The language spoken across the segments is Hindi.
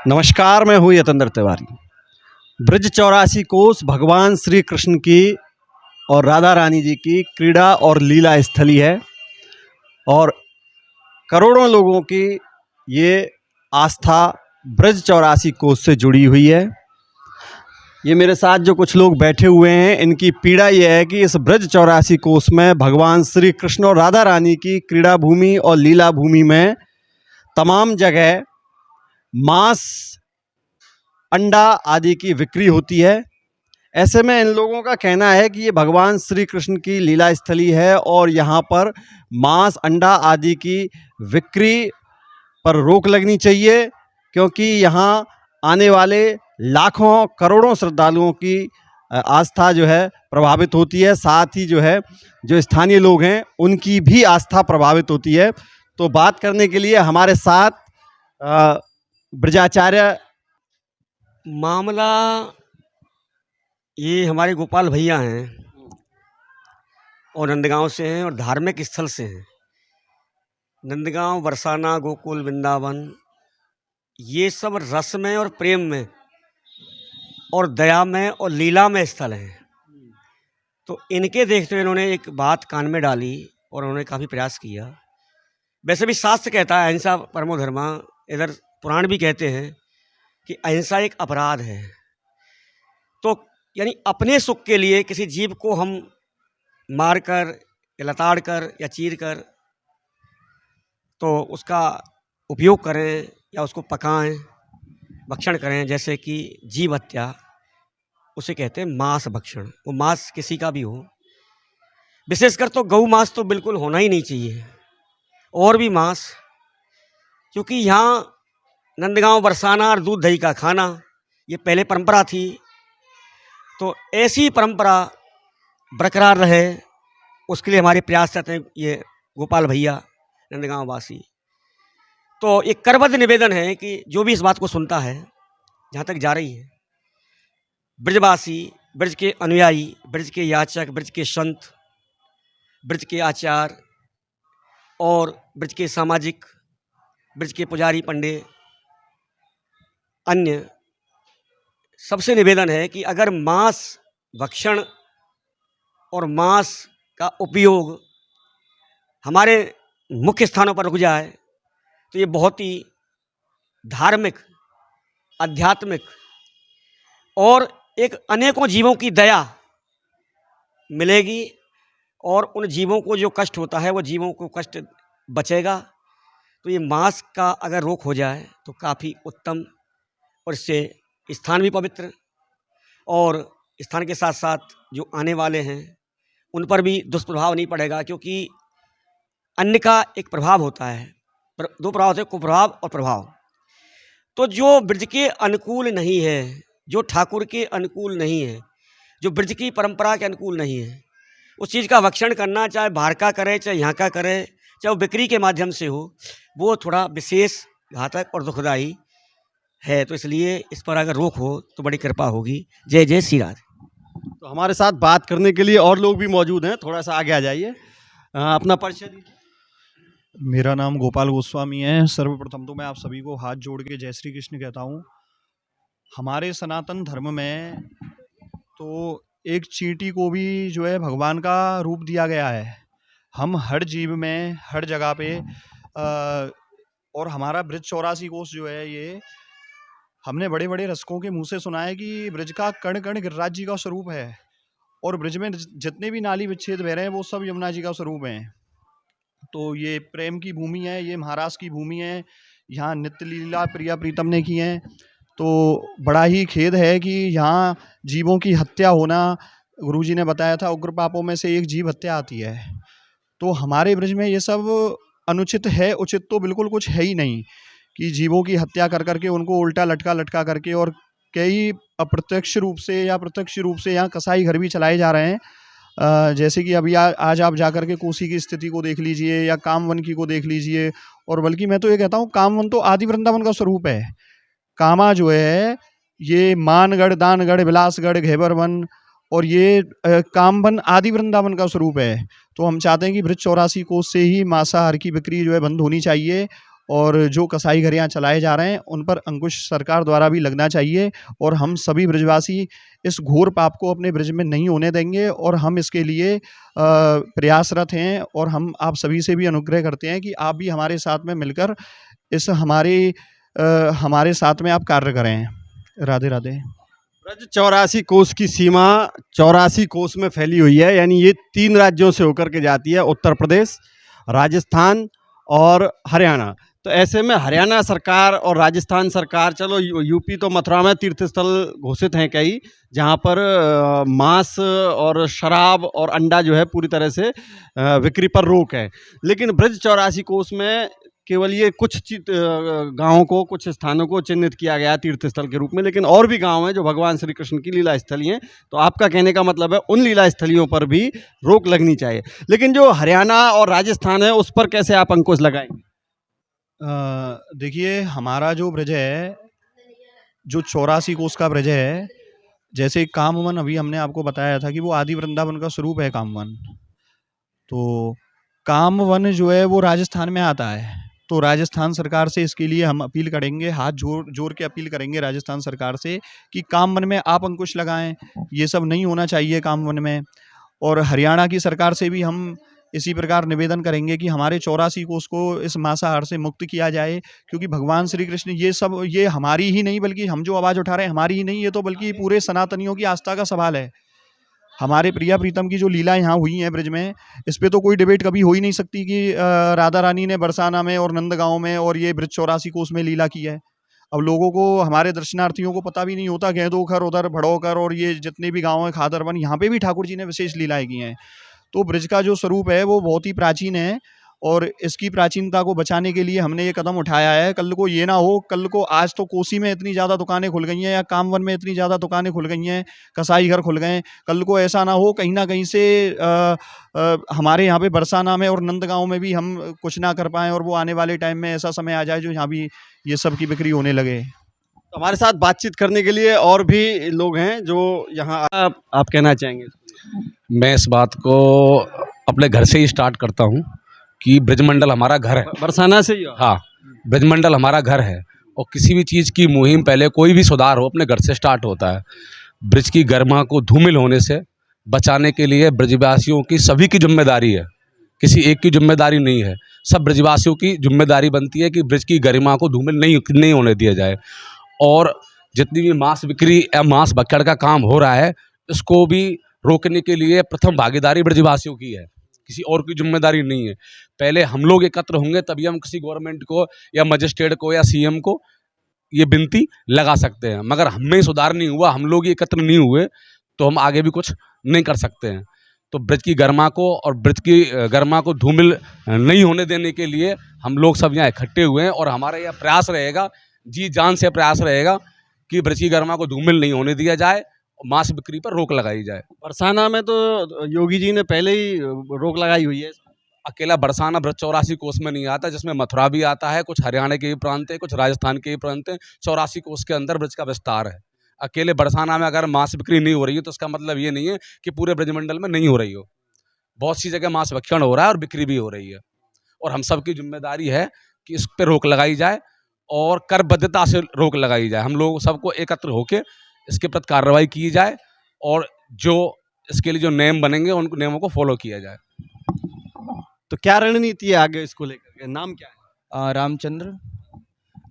नमस्कार, मैं हूँ यतेंद्र तिवारी। ब्रज 84 कोस भगवान श्री कृष्ण की और राधा रानी जी की क्रीड़ा और लीला स्थली है और करोड़ों लोगों की ये आस्था ब्रज 84 कोस से जुड़ी हुई है। ये मेरे साथ जो कुछ लोग बैठे हुए हैं, इनकी पीड़ा ये है कि इस ब्रज 84 कोस में भगवान श्री कृष्ण और राधा रानी की क्रीड़ा भूमि और लीला भूमि में तमाम जगह मांस, अंडा आदि की बिक्री होती है। ऐसे में इन लोगों का कहना है कि ये भगवान श्री कृष्ण की लीला स्थली है और यहाँ पर मांस, अंडा आदि की बिक्री पर रोक लगनी चाहिए, क्योंकि यहाँ आने वाले लाखों करोड़ों श्रद्धालुओं की आस्था जो है प्रभावित होती है। साथ ही जो है जो स्थानीय लोग हैं उनकी भी आस्था प्रभावित होती है। तो बात करने के लिए हमारे साथ ब्रजाचार्य मामला ये हमारे गोपाल भैया हैं और नंदगांव से हैं और धार्मिक स्थल से हैं। नंदगांव, बरसाना, गोकुल, वृंदावन ये सब रस में और प्रेम में और दया में और लीला में स्थल हैं। तो इनके देखते हुए इन्होंने एक बात कान में डाली और उन्होंने काफ़ी प्रयास किया। वैसे भी शास्त्र कहता है अहिंसा परमो धर्मा, इधर पुराण भी कहते हैं कि अहिंसा एक अपराध है। तो यानी अपने सुख के लिए किसी जीव को हम मार कर या लताड़ कर या चीर कर तो उसका उपयोग करें या उसको पकाएं, भक्षण करें, जैसे कि जीव हत्या, उसे कहते हैं मांस भक्षण। वो मांस किसी का भी हो, विशेषकर तो गऊ मांस तो बिल्कुल होना ही नहीं चाहिए, और भी मांस, क्योंकि यहाँ नंदगांव, बरसाना और दूध दही का खाना ये पहले परंपरा थी। तो ऐसी परंपरा बरकरार रहे उसके लिए हमारे प्रयास रहते हैं ये गोपाल भैया नंदगांव वासी। तो एक करबद्ध निवेदन है कि जो भी इस बात को सुनता है, जहाँ तक जा रही है, ब्रजवासी, ब्रज के अनुयायी, ब्रज के याचक, ब्रज के संत, ब्रज के आचार्य और ब्रज के सामाजिक, ब्रज के पुजारी, पंडित, अन्य सबसे निवेदन है कि अगर मांस भक्षण और मांस का उपयोग हमारे मुख्य स्थानों पर रुक जाए तो ये बहुत ही धार्मिक, आध्यात्मिक और एक अनेकों जीवों की दया मिलेगी और उन जीवों को जो कष्ट होता है वो जीवों को कष्ट बचेगा। तो ये मांस का अगर रोक हो जाए तो काफ़ी उत्तम, और इससे स्थान भी पवित्र और स्थान के साथ साथ जो आने वाले हैं उन पर भी दुष्प्रभाव नहीं पड़ेगा, क्योंकि अन्न का एक प्रभाव होता है, दो प्रभाव होते हैं, कुप्रभाव और प्रभाव। तो जो ब्रज के अनुकूल नहीं है, जो ठाकुर के अनुकूल नहीं है, जो ब्रज की परंपरा के अनुकूल नहीं है, उस चीज़ का भक्षण करना, चाहे बाहर का करे चाहे यहाँ का करे, चाहे वो बिक्री के माध्यम से हो, वो थोड़ा विशेष घातक और दुखदायी है। तो इसलिए इस पर अगर रोक हो तो बड़ी कृपा होगी। जय जय श्री राधे। तो हमारे साथ बात करने के लिए और लोग भी मौजूद हैं, थोड़ा सा आगे आ जाइए, अपना परिचय दीजिए। मेरा नाम गोपाल गोस्वामी है। सर्वप्रथम तो मैं आप सभी को हाथ जोड़ के जय श्री कृष्ण कहता हूँ। हमारे सनातन धर्म में तो एक चींटी को भी जो है भगवान का रूप दिया गया है। हम हर जीव में, हर जगह पे और हमारा ब्रज 84 कोस जो है, ये हमने बड़े बड़े रसिकों के मुंह से सुना है कि ब्रज का कण कण गिरिराज जी का स्वरूप है और ब्रज में जितने भी नाली विच्छेद बह रहे हैं वो सब यमुना जी का स्वरूप हैं। तो ये प्रेम की भूमि है, ये महाराज की भूमि है। यहाँ नित्य लीला प्रिया प्रीतम ने की है। तो बड़ा ही खेद है कि यहाँ जीवों की हत्या होना, गुरुजी ने बताया था उग्र पापों में से एक जीव हत्या आती है। तो हमारे ब्रज में ये सब अनुचित है, उचित तो बिल्कुल कुछ है ही नहीं कि जीवों की हत्या कर करके उनको उल्टा लटका लटका करके, और कई अप्रत्यक्ष रूप से या प्रत्यक्ष रूप से यहाँ कसाई घर भी चलाए जा रहे हैं। जैसे कि अभी आज आप जाकर के कोसी की स्थिति को देख लीजिए या कामवन की को देख लीजिए। और बल्कि मैं तो ये कहता हूँ कामवन तो आदि वृंदावन का स्वरूप है। कामा जो है ये मानगढ़, दानगढ़, बिलासगढ़, घेबरवन और ये कामवन आदि वृंदावन का स्वरूप है। तो हम चाहते हैं कि ब्रज 84 कोस से ही मांसाहार की बिक्री जो है बंद होनी चाहिए और जो कसाई घर यहाँ चलाए जा रहे हैं उन पर अंकुश सरकार द्वारा भी लगना चाहिए। और हम सभी ब्रजवासी इस घोर पाप को अपने ब्रज में नहीं होने देंगे और हम इसके लिए प्रयासरत हैं। और हम आप सभी से भी अनुग्रह करते हैं कि आप भी हमारे साथ में मिलकर इस हमारे साथ में आप कार्य करें। राधे राधे। ब्रज 84 कोस की सीमा 84 कोस में फैली हुई है, यानी ये 3 राज्यों से होकर के जाती है, उत्तर प्रदेश, राजस्थान और हरियाणा। तो ऐसे में हरियाणा सरकार और राजस्थान सरकार, चलो यूपी तो मथुरा में तीर्थ स्थल घोषित हैं कई, जहाँ पर मांस और शराब और अंडा जो है पूरी तरह से बिक्री पर रोक है। लेकिन ब्रज 84 कोस में केवल ये कुछ गाँवों को, कुछ स्थानों को चिन्हित किया गया तीर्थ स्थल के रूप में, लेकिन और भी गांव हैं जो भगवान श्री कृष्ण की लीला स्थली हैं। तो आपका कहने का मतलब है उन लीला स्थलियों पर भी रोक लगनी चाहिए। लेकिन जो हरियाणा और राजस्थान है उस पर कैसे आप अंकुश लगाएंगे? देखिए, हमारा जो ब्रज है, जो 84 कोस का ब्रज है, जैसे कामवन अभी हमने आपको बताया था कि वो आदि वृंदावन का स्वरूप है कामवन। तो कामवन जो है वो राजस्थान में आता है। तो राजस्थान सरकार से इसके लिए हम अपील करेंगे, हाथ जोड़ के अपील करेंगे राजस्थान सरकार से कि कामवन में आप अंकुश लगाएं। ये सब नहीं होना चाहिए कामवन में। और हरियाणा की सरकार से भी हम इसी प्रकार निवेदन करेंगे कि हमारे 84 कोस को इस मांसाहार से मुक्त किया जाए। क्योंकि भगवान श्री कृष्ण ये हमारी ही नहीं, बल्कि हम जो आवाज़ उठा रहे हैं हमारी ही नहीं, ये तो बल्कि पूरे सनातनियों की आस्था का सवाल है। हमारे प्रिया प्रीतम की जो लीला यहाँ हुई है ब्रज में, इस पे तो कोई डिबेट कभी हो ही नहीं सकती कि राधा रानी ने बरसाना में और नंदगांव में और ये ब्रज 84 कोस में लीला की है। अब लोगों को, हमारे दर्शनार्थियों को पता भी नहीं होता, गेंदोखर उधर भड़ोकर और ये जितने भी गांव हैं, खादरवन, यहाँ पे भी ठाकुर जी ने विशेष लीलाएं की हैं। तो ब्रज का जो स्वरूप है वो बहुत ही प्राचीन है और इसकी प्राचीनता को बचाने के लिए हमने ये कदम उठाया है। कल को ये ना हो, कल को आज तो कोसी में इतनी ज़्यादा दुकानें खुल गई हैं या कामवन में इतनी ज़्यादा दुकानें खुल गई हैं, कसाई घर खुल गए हैं, कल को ऐसा ना हो कहीं ना कहीं से हमारे यहाँ पे बरसाना में और नंदगांव में भी हम कुछ ना कर पाएँ और वो आने वाले टाइम में ऐसा समय आ जाए जो यहाँ भी ये सब की बिक्री होने लगे। तो हमारे साथ बातचीत करने के लिए और भी लोग हैं जो यहाँ, आप कहना चाहेंगे? मैं इस बात को अपने घर से ही स्टार्ट करता हूँ कि ब्रजमंडल हमारा घर है। बरसाना से ही हो? हाँ, ब्रजमंडल हमारा घर है और किसी भी चीज़ की मुहिम, पहले कोई भी सुधार हो, अपने घर से स्टार्ट होता है। ब्रज की गरिमा को धूमिल होने से बचाने के लिए ब्रजवासियों की सभी की जिम्मेदारी है, किसी एक की जिम्मेदारी नहीं है। सब ब्रजवासियों की जिम्मेदारी बनती है कि ब्रज की गरिमा को धूमिल नहीं होने दिया जाए। और जितनी भी मांस बिक्री या मांस भक्कड़ का काम हो रहा है, इसको भी रोकने के लिए प्रथम भागीदारी ब्रजवासियों की है, किसी और की जिम्मेदारी नहीं है। पहले हम लोग एकत्र होंगे तभी हम किसी गवर्नमेंट को या मजिस्ट्रेट को या सीएम को ये विनती लगा सकते हैं। मगर हमें सुधार नहीं हुआ, हम लोग एकत्र नहीं हुए, तो हम आगे भी कुछ नहीं कर सकते हैं। तो ब्रज की गरिमा को और ब्रज की गरिमा को धूमिल नहीं होने देने के लिए हम लोग सब यहाँ इकट्ठे हुए हैं और हमारा यह प्रयास रहेगा, जी जान से प्रयास रहेगा कि ब्रज की गरिमा को धूमिल नहीं होने दिया जाए, मांस बिक्री पर रोक लगाई जाए। बरसाना में तो योगी जी ने पहले ही रोक लगाई हुई है। अकेला बरसाना ब्रज 84 कोस में नहीं आता, जिसमें मथुरा भी आता है, कुछ हरियाणा के भी प्रांत हैं, कुछ राजस्थान के भी प्रांत हैं। 84 कोस के अंदर ब्रज का विस्तार है। अकेले बरसाना में अगर मांस बिक्री नहीं हो रही है तो इसका मतलब ये नहीं है कि पूरे ब्रजमंडल में नहीं हो रही हो। बहुत सी जगह मांस भक्षण हो रहा है और बिक्री भी हो रही है और हम सबकी जिम्मेदारी है कि इस पर रोक लगाई जाए और करबद्धता से रोक लगाई जाए। हम लोग सबको एकत्र होकर इसके प्रति कार्रवाई की जाए और जो इसके लिए जो नियम बनेंगे उन नियमों को फॉलो किया जाए। तो क्या रणनीति है आगे इसको लेकर के? नाम क्या है? रामचंद्र।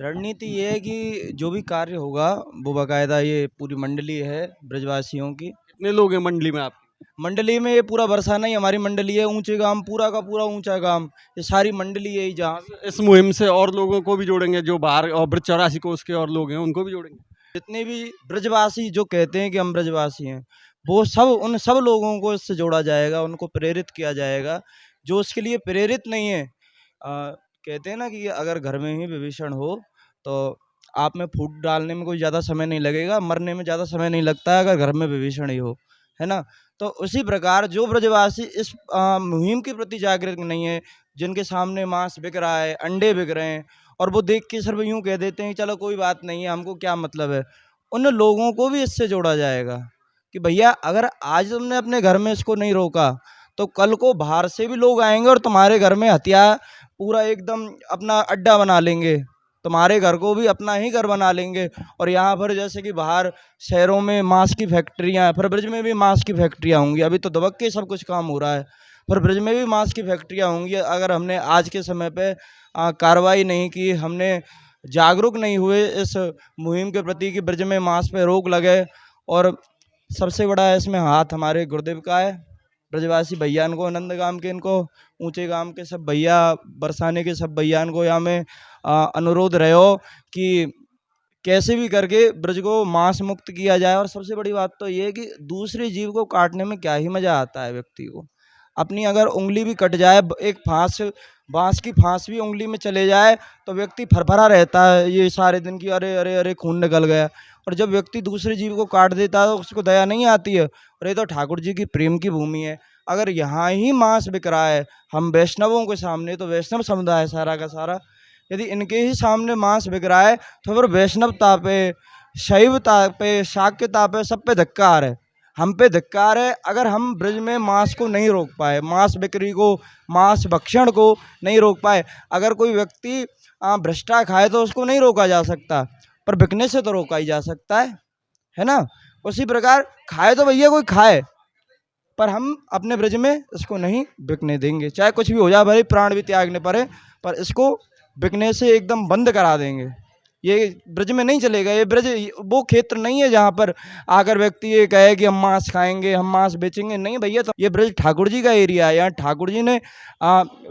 रणनीति ये है कि जो भी कार्य होगा वो बाकायदा ये पूरी मंडली है ब्रजवासियों की। कितने लोग हैं मंडली में आपकी? मंडली में ये पूरा बरसाना ही हमारी मंडली है, ऊंचे गांव पूरा का पूरा ऊंचा गांव, ये सारी मंडली है। जहाँ इस मुहिम से और लोगों को भी जोड़ेंगे जो बाहर और ब्रज 84 कोस के और लोग हैं उनको भी जोड़ेंगे? जितने भी ब्रजवासी जो कहते हैं कि हम ब्रजवासी हैं, वो सब, उन सब लोगों को इससे जोड़ा जाएगा, उनको प्रेरित किया जाएगा। जो उसके लिए प्रेरित नहीं है, कहते हैं ना कि अगर घर में ही विभीषण हो तो आप में फूट डालने में कोई ज़्यादा समय नहीं लगेगा, मरने में ज़्यादा समय नहीं लगता है अगर घर में विभीषण ही हो, है ना। तो उसी प्रकार जो ब्रजवासी इस मुहिम के प्रति जागृत नहीं है, जिनके सामने मांस बिक रहा है, अंडे बिक रहे हैं और वो देख के सिर्फ यूँ कह देते हैं चलो कोई बात नहीं है, हमको क्या मतलब है, उन लोगों को भी इससे जोड़ा जाएगा कि भैया अगर आज तुमने अपने घर में इसको नहीं रोका तो कल को बाहर से भी लोग आएंगे और तुम्हारे घर में हत्या पूरा एकदम अपना अड्डा बना लेंगे, तुम्हारे घर को भी अपना ही घर बना लेंगे। और यहाँ पर जैसे कि बाहर शहरों में मांस की फैक्ट्रियाँ हैं, फिर ब्रिज में भी मांस की फैक्ट्रियाँ होंगी। अभी तो दबक के सब कुछ काम हो रहा है, पर ब्रिज में भी मांस की फैक्ट्रियाँ होंगी। अगर हमने आज के समय पे कार्रवाई नहीं की, हमने जागरूक नहीं हुए इस मुहिम के प्रति कि ब्रिज में मांस पे रोक लगे। और सबसे बड़ा इसमें हाथ हमारे गुरुदेव का है, ब्रजवासी भैया इनको, नंदगाम के इनको, ऊंचे गांव के सब भैया, बरसाने के सब भैया इनको यहाँ में अनुरोध रहे हो कि कैसे भी करके ब्रज को मांस मुक्त किया जाए। और सबसे बड़ी बात तो ये है कि दूसरे जीव को काटने में क्या ही मजा आता है व्यक्ति को। अपनी अगर उंगली भी कट जाए, एक बांस की फांस भी उंगली में चले जाए, तो व्यक्ति फरफरा रहता है ये सारे दिन की, अरे अरे अरे खून निकल गया। और जब व्यक्ति दूसरे जीव को काट देता है तो उसको दया नहीं आती है। और ये तो ठाकुर जी की प्रेम की भूमि है। अगर यहाँ ही मांस बिक रहा है हम वैष्णवों के सामने, तो वैष्णव समुदाय सारा का सारा, यदि इनके ही सामने मांस बिक रहा है तो फिर वैष्णवता पे, शैवता पे, शाक्यता पे, सब पे धिक्कार है, हम पे धिक्कार है। अगर हम ब्रज में मांस को नहीं रोक पाए, मांस बिक्री को, मांस भक्षण को नहीं रोक पाए। अगर कोई व्यक्ति भ्रष्टा खाए तो उसको नहीं रोका जा सकता, पर बिकने से तो रोका ही जा सकता है ना। उसी प्रकार खाए तो भैया कोई खाए, पर हम अपने ब्रज में इसको नहीं बिकने देंगे, चाहे कुछ भी हो जाए, भले प्राण भी त्यागने पड़े, पर इसको बिकने से एकदम बंद करा देंगे। ये ब्रज में नहीं चलेगा। ये ब्रज वो क्षेत्र नहीं है जहाँ पर आकर व्यक्ति ये कहे कि हम मांस खाएंगे, हम मांस बेचेंगे, नहीं भैया। तो ये ब्रज ठाकुर जी का एरिया है, यहाँ ठाकुर जी ने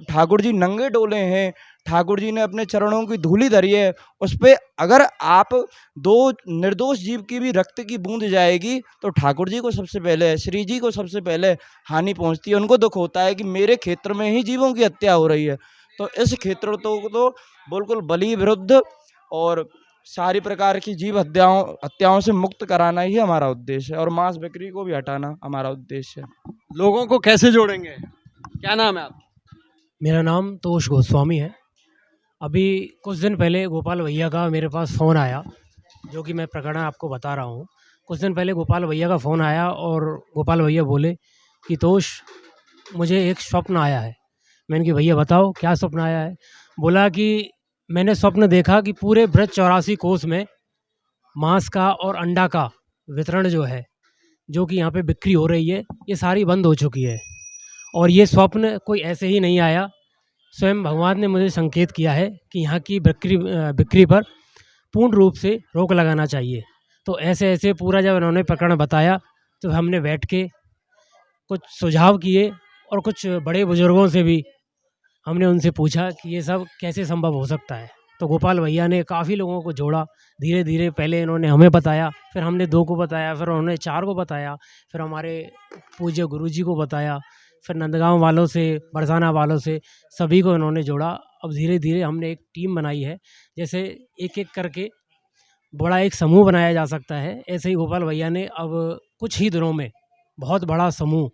ठाकुर जी नंगे डोले हैं, ठाकुर जी ने अपने चरणों की धूली धरी है। उस पर अगर आप दो निर्दोष जीव की भी रक्त की बूंद जाएगी तो ठाकुर जी को सबसे पहले, श्री जी को सबसे पहले हानि पहुंचती है। उनको दुख होता है कि मेरे क्षेत्र में ही जीवों की हत्या हो रही है। तो इस क्षेत्र तो बिल्कुल बलि विरुद्ध और सारी प्रकार की जीव हत्याओं से मुक्त कराना ही हमारा उद्देश्य है, और मांस बिक्री को भी हटाना हमारा उद्देश्य है। लोगों को कैसे जोड़ेंगे? क्या नाम है आप? मेरा नाम तोष गोस्वामी है। अभी कुछ दिन पहले गोपाल भैया का मेरे पास फ़ोन आया, जो कि मैं प्रकरण आपको बता रहा हूँ। कुछ दिन पहले गोपाल भैया का फ़ोन आया और गोपाल भैया बोले कि तोष, मुझे एक स्वप्न आया है। मैंने कहा भैया बताओ क्या स्वप्न आया है। बोला कि मैंने स्वप्न देखा कि पूरे ब्रज 84 कोस में मांस का और अंडा का वितरण जो है, जो कि यहाँ पे बिक्री हो रही है, ये सारी बंद हो चुकी है। और ये स्वप्न कोई ऐसे ही नहीं आया, स्वयं भगवान ने मुझे संकेत किया है कि यहाँ की बिक्री पर पूर्ण रूप से रोक लगाना चाहिए। तो ऐसे ऐसे पूरा जब उन्होंने प्रकरण बताया तो हमने बैठ के कुछ सुझाव किए, और कुछ बड़े बुजुर्गों से भी हमने उनसे पूछा कि ये सब कैसे संभव हो सकता है। तो गोपाल भैया ने काफ़ी लोगों को जोड़ा, धीरे धीरे। पहले इन्होंने हमें बताया, फिर हमने 2 को बताया, फिर उन्होंने 4 को बताया, फिर हमारे पूज्य गुरु जी को बताया, फिर नंदगांव वालों से, बरसाना वालों से, सभी को इन्होंने जोड़ा। अब धीरे धीरे हमने एक टीम बनाई है, जैसे एक एक करके बड़ा एक समूह बनाया जा सकता है, ऐसे ही गोपाल भैया ने अब कुछ ही दिनों में बहुत बड़ा समूह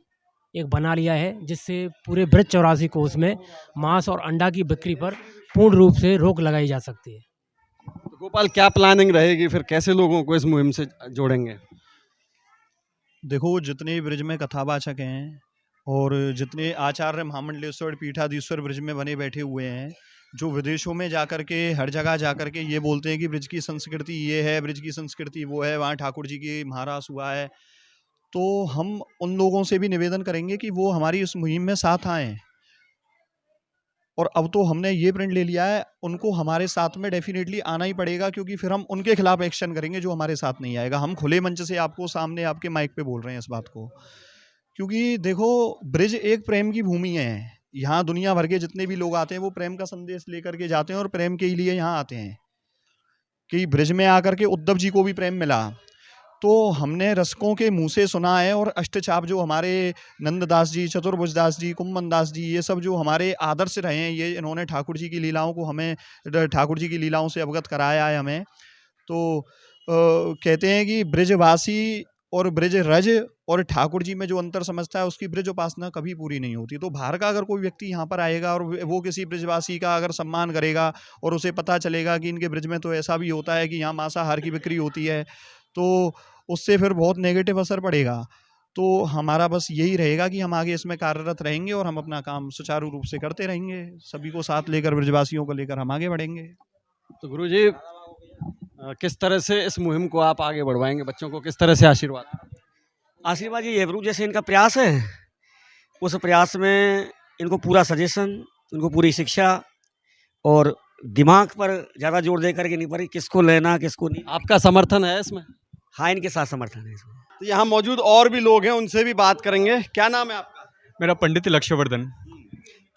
एक बना लिया है, जिससे पूरे ब्रज 84 कोस में मांस और अंडा की बिक्री पर पूर्ण रूप से रोक लगाई जा सकती है। तो गोपाल, क्या प्लानिंग रहेगी फिर? कैसे लोगों को इस मुहिम से जोड़ेंगे? देखो, जितने ब्रिज में कथावाचक हैं और जितने आचार्य, महामंडलेश्वर, पीठाधीश्वर ब्रिज में बने बैठे हुए हैं, जो विदेशों में जाकर के, हर जगह जाकर के ये बोलते हैं कि ब्रिज की संस्कृति ये है, ब्रिज की संस्कृति वो है, वहाँ ठाकुर जी की महारास हुआ है, तो हम उन लोगों से भी निवेदन करेंगे कि वो हमारी इस मुहिम में साथ आएँ। और अब तो हमने ये प्रिंट ले लिया है, उनको हमारे साथ में डेफिनेटली आना ही पड़ेगा, क्योंकि फिर हम उनके खिलाफ एक्शन करेंगे जो हमारे साथ नहीं आएगा। हम खुले मंच से आपको सामने आपके माइक पे बोल रहे हैं इस बात को, क्योंकि देखो, ब्रिज एक प्रेम की भूमि है। यहाँ दुनिया भर के जितने भी लोग आते हैं वो प्रेम का संदेश लेकर के जाते हैं और प्रेम के लिए यहाँ आते हैं। कि ब्रिज में आकर के उद्धव जी को भी प्रेम मिला, तो हमने रसिकों के मुंह से सुना है। और अष्टचाप जो हमारे नंददास जी, चतुर्भुजदास जी, कुम्मन दास जी, ये सब जो हमारे आदर्श रहे हैं, ये इन्होंने ठाकुर जी की लीलाओं को हमें, ठाकुर जी की लीलाओं से अवगत कराया है हमें। तो कहते हैं कि ब्रिजवासी और ब्रिज रज और ठाकुर जी में जो अंतर समझता है, उसकी ब्रिज उपासना कभी पूरी नहीं होती। तो बाहर का अगर कोई व्यक्ति यहाँ पर आएगा और वो किसी ब्रिजवासी का अगर सम्मान करेगा और उसे पता चलेगा कि इनके ब्रिज में तो ऐसा भी होता है कि यहाँ मांसाहार की बिक्री होती है, तो उससे फिर बहुत नेगेटिव असर पड़ेगा। तो हमारा बस यही रहेगा कि हम आगे इसमें कार्यरत रहेंगे और हम अपना काम सुचारू रूप से करते रहेंगे। सभी को साथ लेकर, ब्रजवासियों को लेकर हम आगे बढ़ेंगे। तो गुरुजी किस तरह से इस मुहिम को आप आगे बढ़वाएंगे, बच्चों को किस तरह से आशीर्वाद? आशीर्वाद ये है प्रभु, जैसे इनका प्रयास है उस प्रयास में इनको पूरा सजेशन, इनको पूरी शिक्षा और दिमाग पर ज़्यादा जोर दे करके नहीं पड़ी किसको लेना किसको नहीं। आपका समर्थन है इसमें? हाँ, इनके साथ समर्थन है इसमें। तो यहाँ मौजूद और भी लोग हैं, उनसे भी बात करेंगे। क्या नाम है आपका? मेरा पंडित लक्ष्यवर्धन।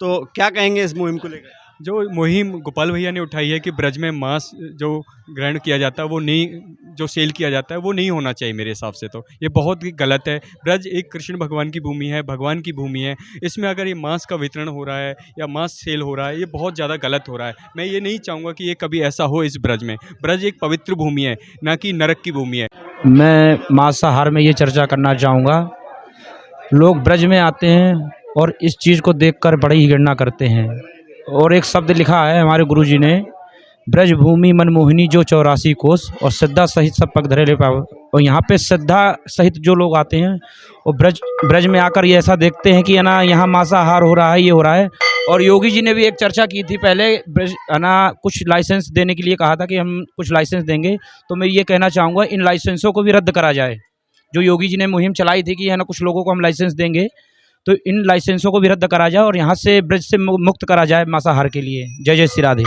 तो क्या कहेंगे इस मुहिम को लेकर? जो मुहिम गोपाल भैया ने उठाई है कि ब्रज में मांस जो ग्रहण किया जाता है वो नहीं, जो सेल किया जाता है वो नहीं होना चाहिए, मेरे हिसाब से तो ये बहुत ही गलत है। ब्रज एक कृष्ण भगवान की भूमि है, भगवान की भूमि है। इसमें अगर ये मांस का वितरण हो रहा है या मांस सेल हो रहा है, ये बहुत ज़्यादा गलत हो रहा है। मैं ये नहीं चाहूँगा कि ये कभी ऐसा हो इस ब्रज में। ब्रज एक पवित्र भूमि है, ना कि नरक की भूमि है। मैं मांसाहार में ये चर्चा करना चाहूँगा। लोग ब्रज में आते हैं और इस चीज़ को देखकर बड़ी ही घृणा करते हैं। और एक शब्द लिखा है हमारे गुरुजी ने, ब्रज भूमि मनमोहिनी जो 84 कोस, और श्रद्धा सहित सब पग धरे ले पाओ। और यहाँ पे श्रद्धा सहित जो लोग आते हैं वो ब्रज में आकर ये ऐसा देखते हैं कि है ना, यहाँ मांसाहार हो रहा है, ये हो रहा है। और योगी जी ने भी एक चर्चा की थी पहले, है ना, कुछ लाइसेंस देने के लिए कहा था कि हम कुछ लाइसेंस देंगे। तो मैं ये कहना चाहूँगा इन लाइसेंसों को भी रद्द करा जाए। जो योगी जी ने मुहिम चलाई थी कि है ना, कुछ लोगों को हम लाइसेंस देंगे, तो इन लाइसेंसों को भी रद्द करा जाए और यहाँ से ब्रज से मुक्त करा जाए मांसाहार के लिए। जय जय श्री राधे।